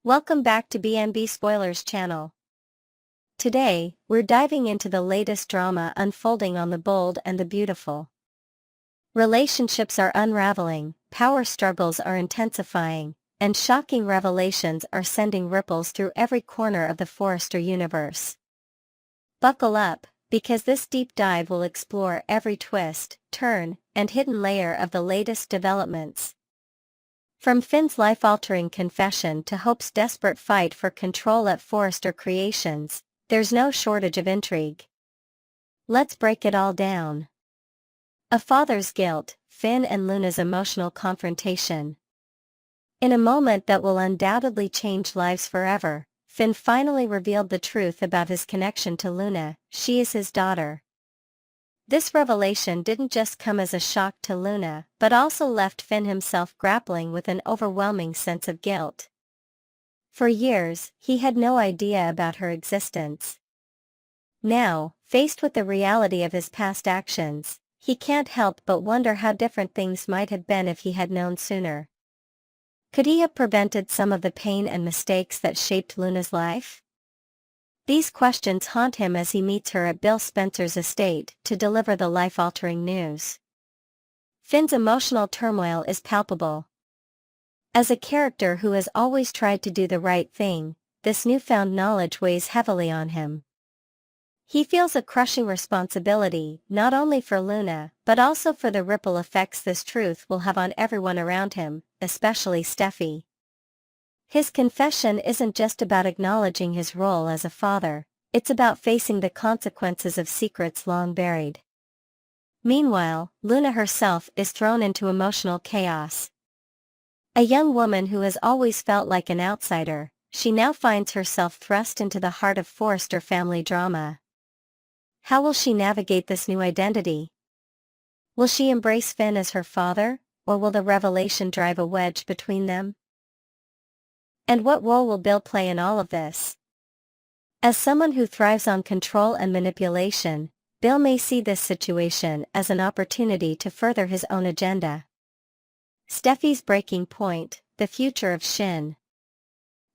Welcome back to BNB Spoilers channel. Today, we're diving into the latest drama unfolding on The Bold and the Beautiful. Relationships are unraveling, power struggles are intensifying, and shocking revelations are sending ripples through every corner of the Forrester universe. Buckle up, because this deep dive will explore every twist, turn, and hidden layer of the latest developments. From Finn's life-altering confession to Hope's desperate fight for control at Forrester Creations, there's no shortage of intrigue. Let's break it all down. A father's guilt, Finn and Luna's emotional confrontation. In a moment that will undoubtedly change lives forever, Finn finally revealed the truth about his connection to Luna. She is his daughter. This revelation didn't just come as a shock to Luna, but also left Finn himself grappling with an overwhelming sense of guilt. For years, he had no idea about her existence. Now, faced with the reality of his past actions, he can't help but wonder how different things might have been if he had known sooner. Could he have prevented some of the pain and mistakes that shaped Luna's life? These questions haunt him as he meets her at Bill Spencer's estate to deliver the life-altering news. Finn's emotional turmoil is palpable. As a character who has always tried to do the right thing, this newfound knowledge weighs heavily on him. He feels a crushing responsibility, not only for Luna, but also for the ripple effects this truth will have on everyone around him, especially Steffy. His confession isn't just about acknowledging his role as a father, it's about facing the consequences of secrets long buried. Meanwhile, Luna herself is thrown into emotional chaos. A young woman who has always felt like an outsider, she now finds herself thrust into the heart of Forrester family drama. How will she navigate this new identity? Will she embrace Finn as her father, or will the revelation drive a wedge between them? And what role will Bill play in all of this? As someone who thrives on control and manipulation, Bill may see this situation as an opportunity to further his own agenda. Steffy's breaking point, the future of Shin.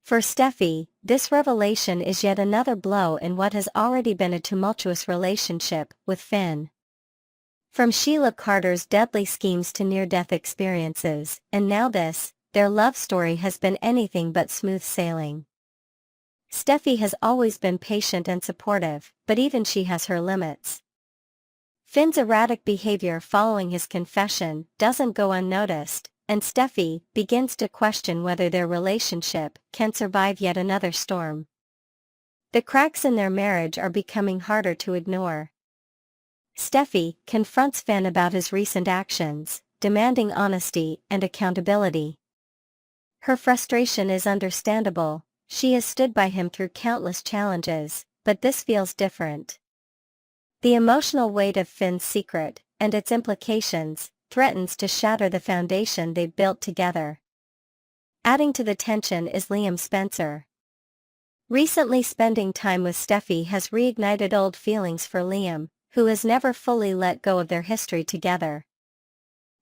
For Steffy, this revelation is yet another blow in what has already been a tumultuous relationship with Finn. From Sheila Carter's deadly schemes to near-death experiences, and now this, their love story has been anything but smooth sailing. Steffy has always been patient and supportive, but even she has her limits. Finn's erratic behavior following his confession doesn't go unnoticed, and Steffy begins to question whether their relationship can survive yet another storm. The cracks in their marriage are becoming harder to ignore. Steffy confronts Finn about his recent actions, demanding honesty and accountability. Her frustration is understandable. She has stood by him through countless challenges, but this feels different. The emotional weight of Finn's secret, and its implications, threatens to shatter the foundation they've built together. Adding to the tension is Liam Spencer. Recently spending time with Steffy has reignited old feelings for Liam, who has never fully let go of their history together.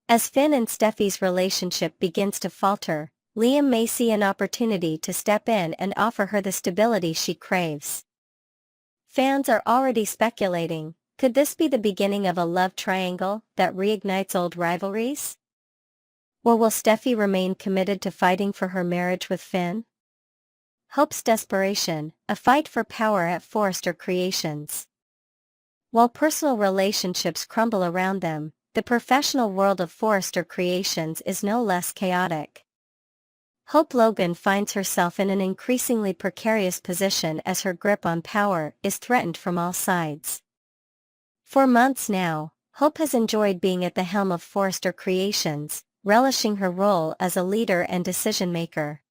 As Finn and Steffy's relationship begins to falter, Liam may see an opportunity to step in and offer her the stability she craves. Fans are already speculating, could this be the beginning of a love triangle that reignites old rivalries? Or will Steffy remain committed to fighting for her marriage with Finn? Hope's desperation, a fight for power at Forrester Creations. While personal relationships crumble around them, the professional world of Forrester Creations is no less chaotic. Hope Logan finds herself in an increasingly precarious position as her grip on power is threatened from all sides. For months now, Hope has enjoyed being at the helm of Forrester Creations, relishing her role as a leader and decision-maker.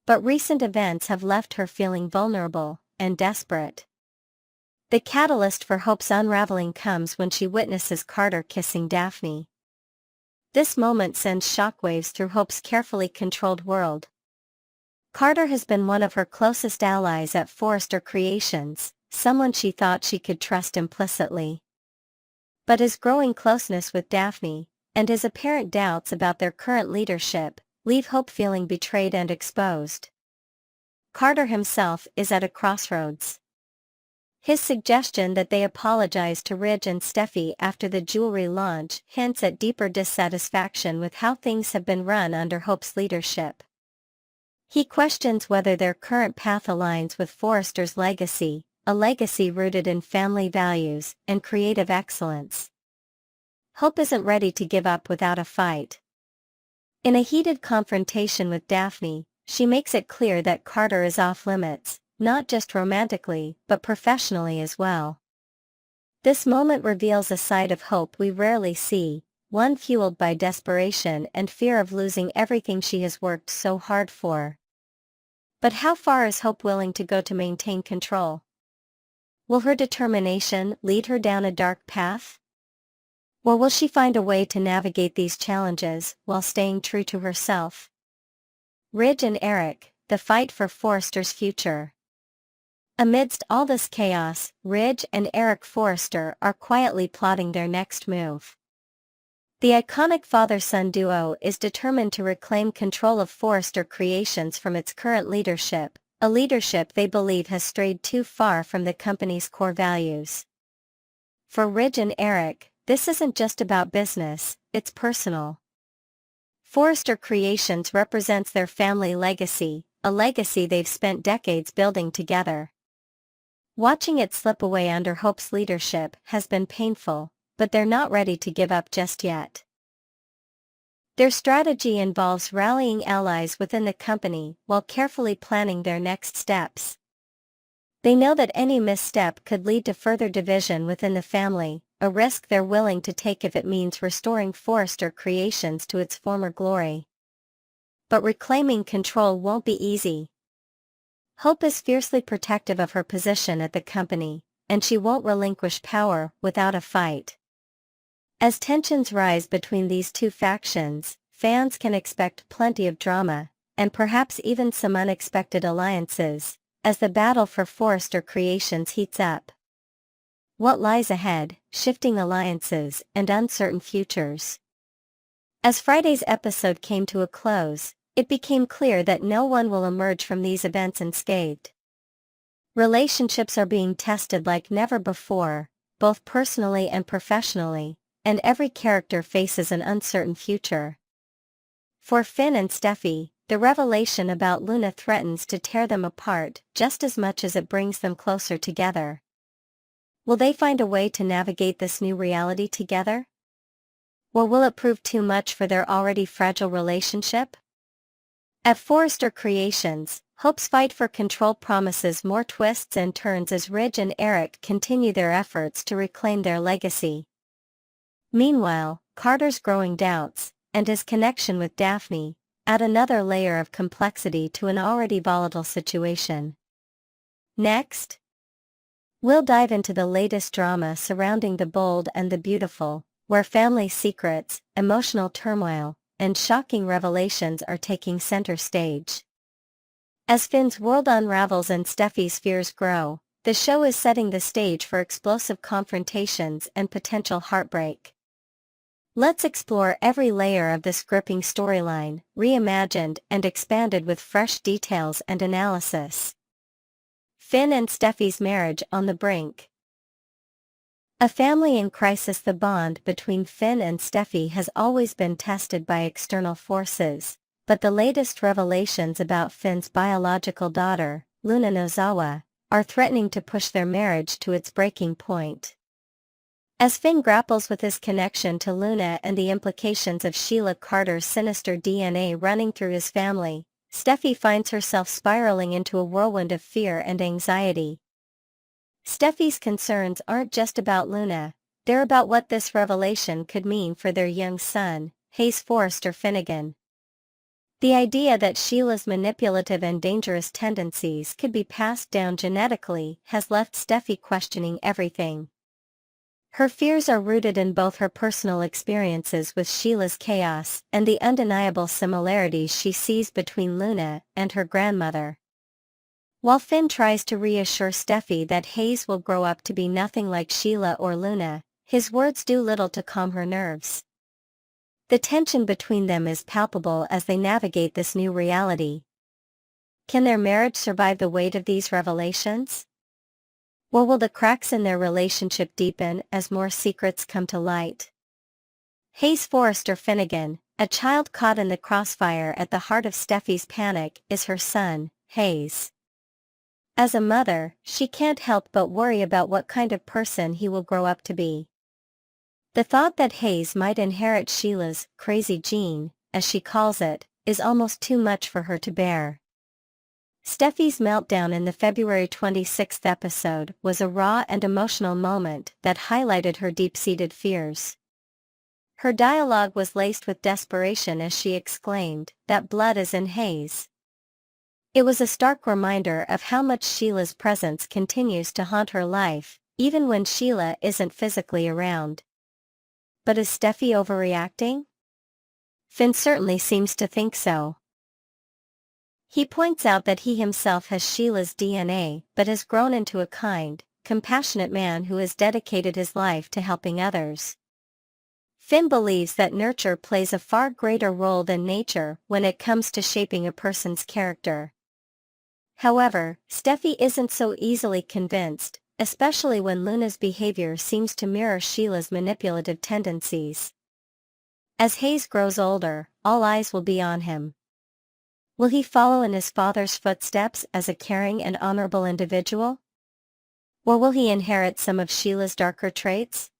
But recent events have left her feeling vulnerable and desperate. The catalyst for Hope's unraveling comes when she witnesses Carter kissing Daphne. This moment sends shockwaves through Hope's carefully controlled world. Carter has been one of her closest allies at Forrester Creations, someone she thought she could trust implicitly. But his growing closeness with Daphne, and his apparent doubts about their current leadership, leave Hope feeling betrayed and exposed. Carter himself is at a crossroads. His suggestion that they apologize to Ridge and Steffy after the jewelry launch hints at deeper dissatisfaction with how things have been run under Hope's leadership. He questions whether their current path aligns with Forrester's legacy, a legacy rooted in family values and creative excellence. Hope isn't ready to give up without a fight. In a heated confrontation with Daphne, she makes it clear that Carter is off limits, not just romantically but professionally as well. This moment reveals a side of Hope we rarely see, one fueled by desperation and fear of losing everything she has worked so hard for. But how far is Hope willing to go to maintain control? Will her determination lead her down a dark path? Or will she find a way to navigate these challenges while staying true to herself? Ridge and Eric, the fight for Forrester's future. Amidst all this chaos, Ridge and Eric Forrester are quietly plotting their next move. The iconic father-son duo is determined to reclaim control of Forrester Creations from its current leadership, a leadership they believe has strayed too far from the company's core values. For Ridge and Eric, this isn't just about business, it's personal. Forrester Creations represents their family legacy, a legacy they've spent decades building together. Watching it slip away under Hope's leadership has been painful, but they're not ready to give up just yet. Their strategy involves rallying allies within the company while carefully planning their next steps. They know that any misstep could lead to further division within the family, a risk they're willing to take if it means restoring Forrester Creations to its former glory. But reclaiming control won't be easy. Hope is fiercely protective of her position at the company, and she won't relinquish power without a fight. As tensions rise between these two factions, fans can expect plenty of drama, and perhaps even some unexpected alliances, as the battle for Forrester Creations heats up. What lies ahead, shifting alliances and uncertain futures. As Friday's episode came to a close, it became clear that no one will emerge from these events unscathed. Relationships are being tested like never before, both personally and professionally, and every character faces an uncertain future. For Finn and Steffy, the revelation about Luna threatens to tear them apart just as much as it brings them closer together. Will they find a way to navigate this new reality together? Or will it prove too much for their already fragile relationship? At Forrester Creations, Hope's fight for control promises more twists and turns as Ridge and Eric continue their efforts to reclaim their legacy. Meanwhile, Carter's growing doubts, and his connection with Daphne, add another layer of complexity to an already volatile situation. Next, we'll dive into the latest drama surrounding the bold and the beautiful, where family secrets, emotional turmoil, and shocking revelations are taking center stage. As Finn's world unravels and Steffy's fears grow, the show is setting the stage for explosive confrontations and potential heartbreak. Let's explore every layer of this gripping storyline, reimagined and expanded with fresh details and analysis. Finn and Steffy's marriage on the brink. A family in crisis. The bond between Finn and Steffy has always been tested by external forces, but the latest revelations about Finn's biological daughter, Luna Nozawa, are threatening to push their marriage to its breaking point. As Finn grapples with his connection to Luna and the implications of Sheila Carter's sinister DNA running through his family, Steffy finds herself spiraling into a whirlwind of fear and anxiety. Steffy's concerns aren't just about Luna, they're about what this revelation could mean for their young son, Hayes Forrester Finnegan. The idea that Sheila's manipulative and dangerous tendencies could be passed down genetically has left Steffy questioning everything. Her fears are rooted in both her personal experiences with Sheila's chaos and the undeniable similarities she sees between Luna and her grandmother. While Finn tries to reassure Steffy that Hayes will grow up to be nothing like Sheila or Luna, his words do little to calm her nerves. The tension between them is palpable as they navigate this new reality. Can their marriage survive the weight of these revelations? Or will the cracks in their relationship deepen as more secrets come to light? Hayes Forrester Finnegan, a child caught in the crossfire at the heart of Steffi's panic, is her son, Hayes. As a mother, she can't help but worry about what kind of person he will grow up to be. The thought that Hayes might inherit Sheila's crazy gene, as she calls it, is almost too much for her to bear. Steffi's meltdown in the February 26th episode was a raw and emotional moment that highlighted her deep-seated fears. Her dialogue was laced with desperation as she exclaimed, "That blood is in Hayes." It was a stark reminder of how much Sheila's presence continues to haunt her life, even when Sheila isn't physically around. But is Steffi overreacting? Finn certainly seems to think so. He points out that he himself has Sheila's DNA but has grown into a kind, compassionate man who has dedicated his life to helping others. Finn believes that nurture plays a far greater role than nature when it comes to shaping a person's character. However, Steffi isn't so easily convinced, especially when Luna's behavior seems to mirror Sheila's manipulative tendencies. As Hayes grows older, all eyes will be on him. Will he follow in his father's footsteps as a caring and honorable individual? Or will he inherit some of Sheila's darker traits?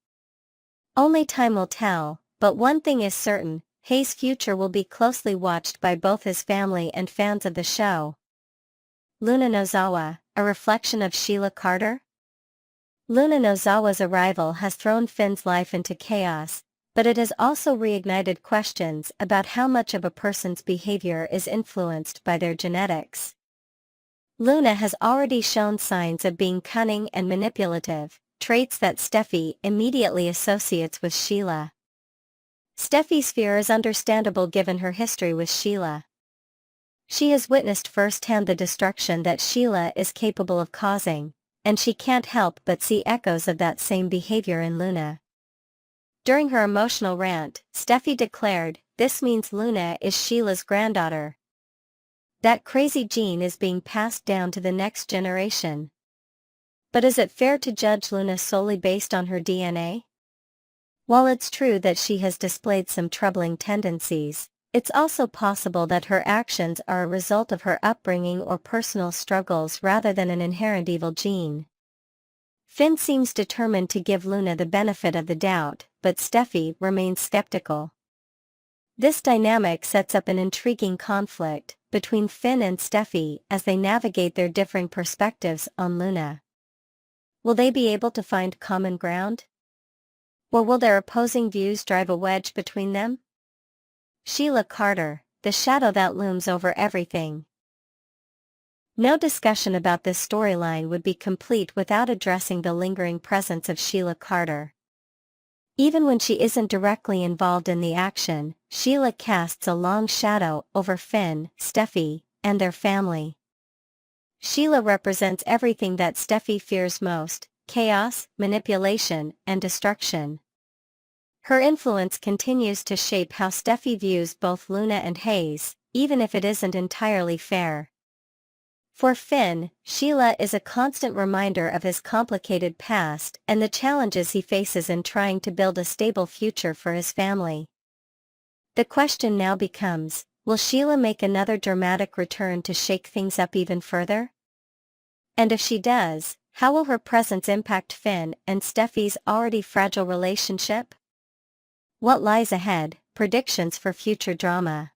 Only time will tell, but one thing is certain, Hayes' future will be closely watched by both his family and fans of the show. Luna Nozawa, a reflection of Sheila Carter? Luna Nozawa's arrival has thrown Finn's life into chaos, but it has also reignited questions about how much of a person's behavior is influenced by their genetics. Luna has already shown signs of being cunning and manipulative, traits that Steffi immediately associates with Sheila. Steffi's fear is understandable given her history with Sheila. She has witnessed firsthand the destruction that Sheila is capable of causing, and she can't help but see echoes of that same behavior in Luna. During her emotional rant, Steffi declared, "This means Luna is Sheila's granddaughter. That crazy gene is being passed down to the next generation." But is it fair to judge Luna solely based on her DNA? While it's true that she has displayed some troubling tendencies, it's also possible that her actions are a result of her upbringing or personal struggles rather than an inherent evil gene. Finn seems determined to give Luna the benefit of the doubt, but Steffi remains skeptical. This dynamic sets up an intriguing conflict between Finn and Steffi as they navigate their differing perspectives on Luna. Will they be able to find common ground? Or will their opposing views drive a wedge between them? Sheila Carter, the shadow that looms over everything. No discussion about this storyline would be complete without addressing the lingering presence of Sheila Carter. Even when she isn't directly involved in the action, Sheila casts a long shadow over Finn, Steffi, and their family. Sheila represents everything that Steffi fears most: chaos, manipulation, and destruction. Her influence continues to shape how Steffi views both Luna and Hayes, even if it isn't entirely fair. For Finn, Sheila is a constant reminder of his complicated past and the challenges he faces in trying to build a stable future for his family. The question now becomes, will Sheila make another dramatic return to shake things up even further? And if she does, how will her presence impact Finn and Steffi's already fragile relationship? What lies ahead? Predictions for future drama.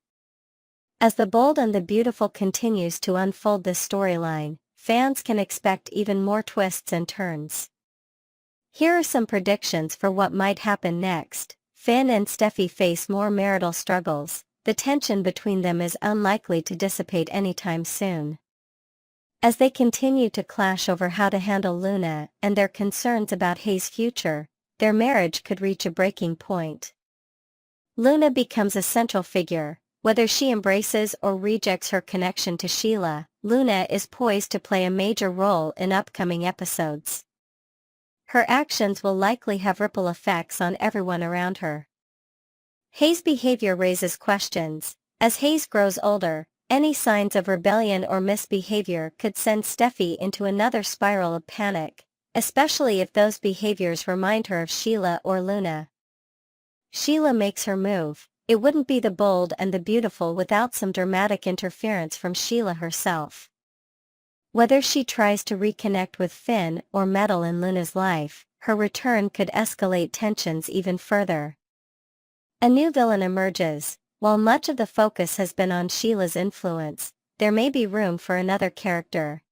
As The Bold and the Beautiful continues to unfold this storyline, fans can expect even more twists and turns. Here are some predictions for what might happen next. Finn and Steffi face more marital struggles. The tension between them is unlikely to dissipate anytime soon. As they continue to clash over how to handle Luna and their concerns about Hayes' future, their marriage could reach a breaking point. Luna becomes a central figure. Whether she embraces or rejects her connection to Sheila, Luna is poised to play a major role in upcoming episodes. Her actions will likely have ripple effects on everyone around her. Hayes' behavior raises questions. As Hayes grows older, any signs of rebellion or misbehavior could send Steffy into another spiral of panic, especially if those behaviors remind her of Sheila or Luna. Sheila makes her move. It wouldn't be the bold and the beautiful without some dramatic interference from Sheila herself. Whether she tries to reconnect with Finn or meddle in Luna's life, her return could escalate tensions even further. A new villain emerges. While much of the focus has been on Sheila's influence, there may be room for another character.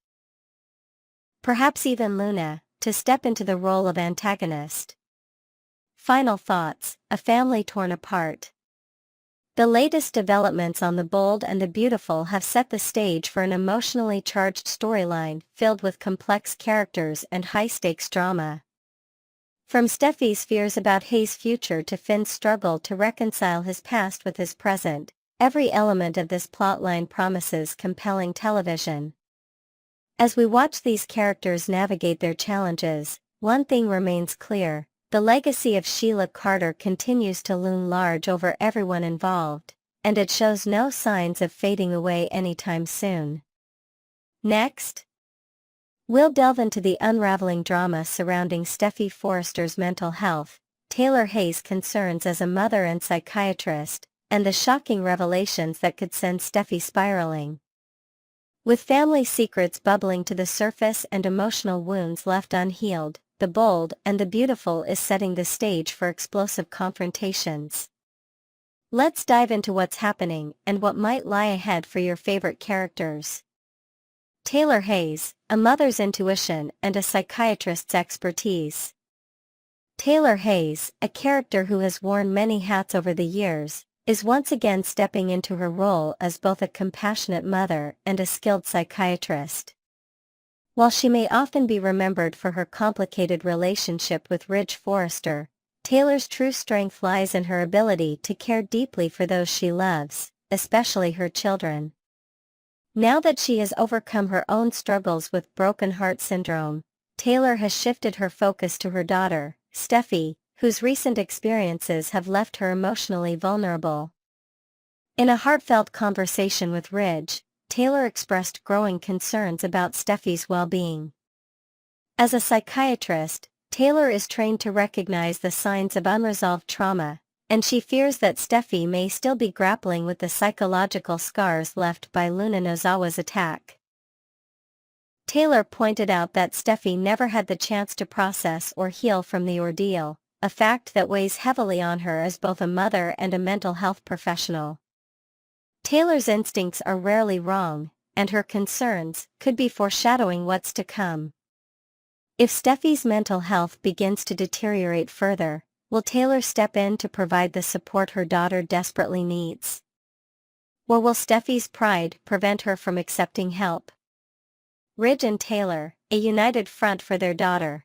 Perhaps even Luna, to step into the role of antagonist. Final thoughts: a family torn apart. The latest developments on The Bold and the Beautiful have set the stage for an emotionally charged storyline filled with complex characters and high-stakes drama. From Steffy's fears about Hayes' future to Finn's struggle to reconcile his past with his present, every element of this plotline promises compelling television. As we watch these characters navigate their challenges, one thing remains clear: the legacy of Sheila Carter continues to loom large over everyone involved, and it shows no signs of fading away anytime soon. Next, we'll delve into the unraveling drama surrounding Steffy Forrester's mental health, Taylor Hayes' concerns as a mother and psychiatrist, and the shocking revelations that could send Steffy spiraling. With family secrets bubbling to the surface and emotional wounds left unhealed, The Bold and the Beautiful is setting the stage for explosive confrontations. Let's dive into what's happening and what might lie ahead for your favorite characters. Taylor Hayes, a mother's intuition and a psychiatrist's expertise. Taylor Hayes, a character who has worn many hats over the years, is once again stepping into her role as both a compassionate mother and a skilled psychiatrist. While she may often be remembered for her complicated relationship with Ridge Forrester, Taylor's true strength lies in her ability to care deeply for those she loves, especially her children. Now that she has overcome her own struggles with broken heart syndrome, Taylor has shifted her focus to her daughter, Steffy, whose recent experiences have left her emotionally vulnerable. In a heartfelt conversation with Ridge, Taylor expressed growing concerns about Steffy's well-being. As a psychiatrist, Taylor is trained to recognize the signs of unresolved trauma, and she fears that Steffy may still be grappling with the psychological scars left by Luna Nozawa's attack. Taylor pointed out that Steffy never had the chance to process or heal from the ordeal, a fact that weighs heavily on her as both a mother and a mental health professional. Taylor's instincts are rarely wrong, and her concerns could be foreshadowing what's to come. If Steffy's mental health begins to deteriorate further, will Taylor step in to provide the support her daughter desperately needs? Or will Steffy's pride prevent her from accepting help? Ridge and Taylor, a united front for their daughter.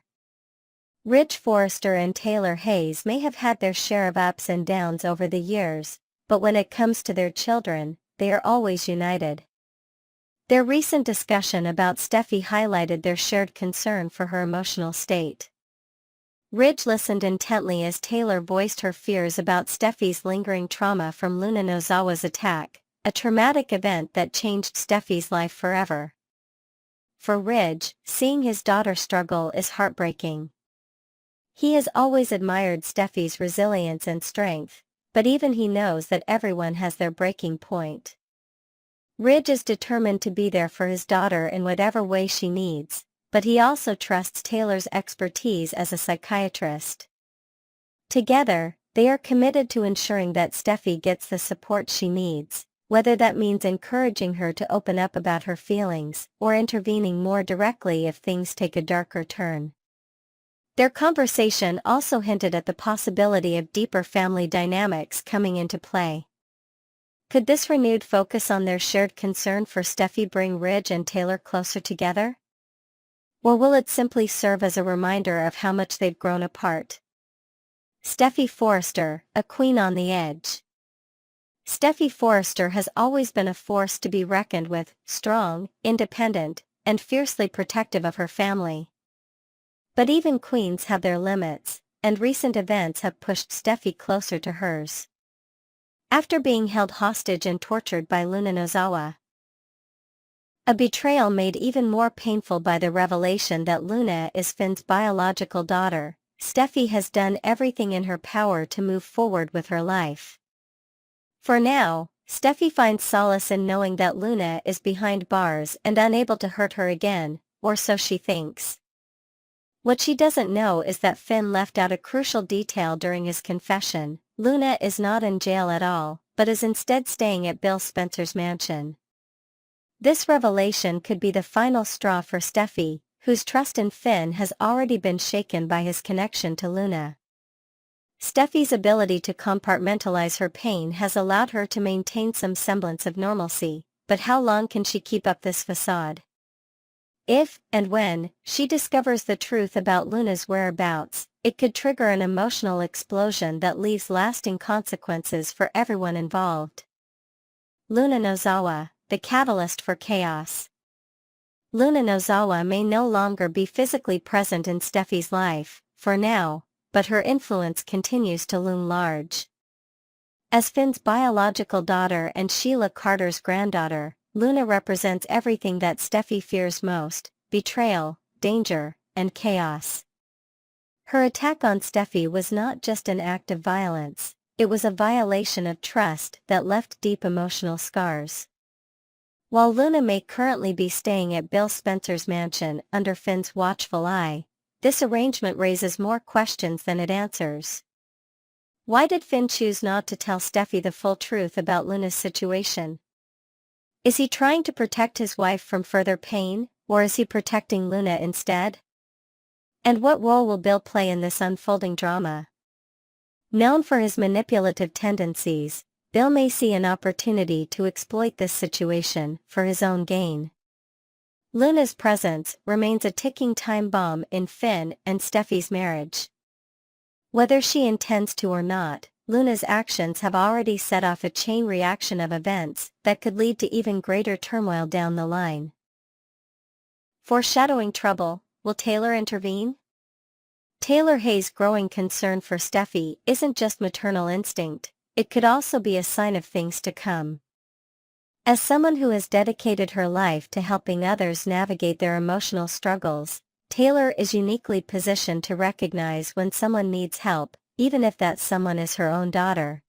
Ridge Forrester and Taylor Hayes may have had their share of ups and downs over the years, but when it comes to their children, they are always united. Their recent discussion about Steffy highlighted their shared concern for her emotional state. Ridge listened intently as Taylor voiced her fears about Steffy's lingering trauma from Luna Nozawa's attack, a traumatic event that changed Steffy's life forever. For Ridge, seeing his daughter struggle is heartbreaking. He has always admired Steffy's resilience and strength, but even he knows that everyone has their breaking point. Ridge is determined to be there for his daughter in whatever way she needs, but he also trusts Taylor's expertise as a psychiatrist. Together, they are committed to ensuring that Steffy gets the support she needs, whether that means encouraging her to open up about her feelings or intervening more directly if things take a darker turn. Their conversation also hinted at the possibility of deeper family dynamics coming into play. Could this renewed focus on their shared concern for Steffy bring Ridge and Taylor closer together? Or will it simply serve as a reminder of how much they've grown apart? Steffy Forrester, a queen on the edge. Steffy Forrester has always been a force to be reckoned with, strong, independent, and fiercely protective of her family. But even queens have their limits, and recent events have pushed Steffy closer to hers. after being held hostage and tortured by Luna Nozawa. A betrayal made even more painful by the revelation that Luna is Finn's biological daughter, Steffy has done everything in her power to move forward with her life. For now, Steffy finds solace in knowing that Luna is behind bars and unable to hurt her again, or so she thinks. What she doesn't know is that Finn left out a crucial detail during his confession. Luna is not in jail at all, but is instead staying at Bill Spencer's mansion. This revelation could be the final straw for Steffy, whose trust in Finn has already been shaken by his connection to Luna. Steffy's ability to compartmentalize her pain has allowed her to maintain some semblance of normalcy, but how long can she keep up this facade? If, and when, she discovers the truth about Luna's whereabouts, it could trigger an emotional explosion that leaves lasting consequences for everyone involved. Luna Nozawa, the catalyst for chaos. Luna Nozawa may no longer be physically present in Steffy's life, for now, but her influence continues to loom large. As Finn's biological daughter and Sheila Carter's granddaughter, Luna represents everything that Steffy fears most: betrayal, danger, and chaos. Her attack on Steffy was not just an act of violence, it was a violation of trust that left deep emotional scars. While Luna may currently be staying at Bill Spencer's mansion under Finn's watchful eye, this arrangement raises more questions than it answers. Why did Finn choose not to tell Steffy the full truth about Luna's situation? Is he trying to protect his wife from further pain, or is he protecting Luna instead? And what role will Bill play in this unfolding drama? Known for his manipulative tendencies, Bill may see an opportunity to exploit this situation for his own gain. Luna's presence remains a ticking time bomb in Finn and Steffy's marriage. Whether she intends to or not, Luna's actions have already set off a chain reaction of events that could lead to even greater turmoil down the line. Foreshadowing trouble, will Taylor intervene? Taylor Hayes' growing concern for Steffy isn't just maternal instinct, it could also be a sign of things to come. As someone who has dedicated her life to helping others navigate their emotional struggles, Taylor is uniquely positioned to recognize when someone needs help, even if that someone is her own daughter.